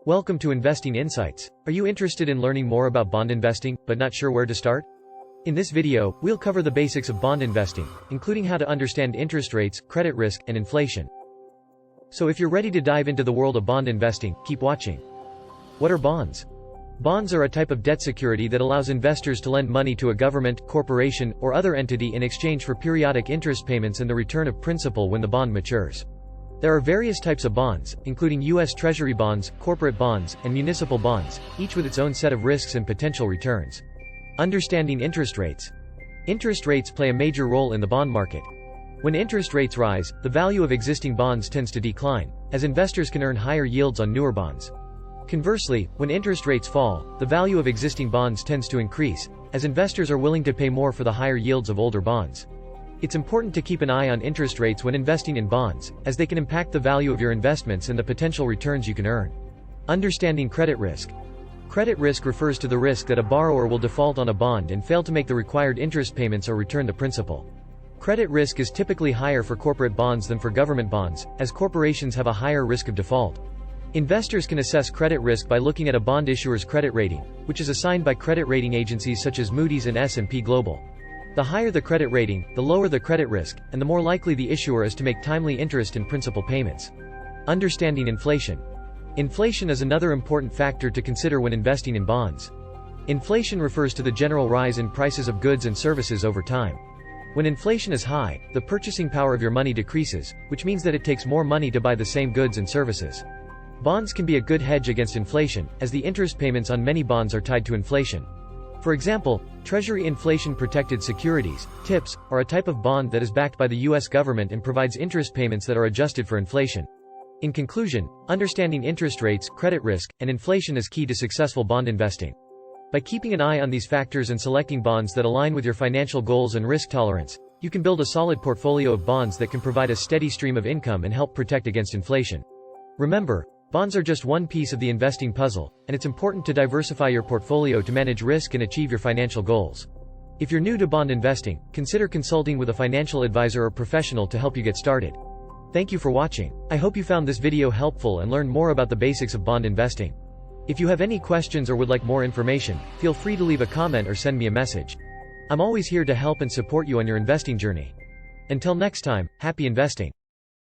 Welcome to Investing Insights. Are you interested in learning more about bond investing, but not sure where to start? In this video, we'll cover the basics of bond investing, including how to understand interest rates, credit risk, and inflation. So if you're ready to dive into the world of bond investing, keep watching. What are bonds? Bonds are a type of debt security that allows investors to lend money to a government, corporation, or other entity in exchange for periodic interest payments and the return of principal when the bond matures. There are various types of bonds, including U.S. Treasury bonds, corporate bonds, and municipal bonds, each with its own set of risks and potential returns. Understanding interest rates. Interest rates play a major role in the bond market. When interest rates rise, the value of existing bonds tends to decline, as investors can earn higher yields on newer bonds. Conversely, when interest rates fall, the value of existing bonds tends to increase, as investors are willing to pay more for the higher yields of older bonds. It's important to keep an eye on interest rates when investing in bonds, as they can impact the value of your investments and the potential returns you can earn. Understanding credit risk. Credit risk refers to the risk that a borrower will default on a bond and fail to make the required interest payments or return the principal. Credit risk is typically higher for corporate bonds than for government bonds, as corporations have a higher risk of default. Investors can assess credit risk by looking at a bond issuer's credit rating, which is assigned by credit rating agencies such as Moody's and S&P Global. The higher the credit rating, the lower the credit risk, and the more likely the issuer is to make timely interest and principal payments. Understanding inflation. Inflation is another important factor to consider when investing in bonds. Inflation refers to the general rise in prices of goods and services over time. When inflation is high, the purchasing power of your money decreases, which means that it takes more money to buy the same goods and services. Bonds can be a good hedge against inflation, as the interest payments on many bonds are tied to inflation. For example, Treasury Inflation Protected Securities, TIPS, are a type of bond that is backed by the U.S. government and provides interest payments that are adjusted for inflation. In conclusion, understanding interest rates, credit risk, and inflation is key to successful bond investing. By keeping an eye on these factors and selecting bonds that align with your financial goals and risk tolerance, you can build a solid portfolio of bonds that can provide a steady stream of income and help protect against inflation. Remember, bonds are just one piece of the investing puzzle, and it's important to diversify your portfolio to manage risk and achieve your financial goals. If you're new to bond investing, consider consulting with a financial advisor or professional to help you get started. Thank you for watching. I hope you found this video helpful and learned more about the basics of bond investing. If you have any questions or would like more information, feel free to leave a comment or send me a message. I'm always here to help and support you on your investing journey. Until next time, happy investing.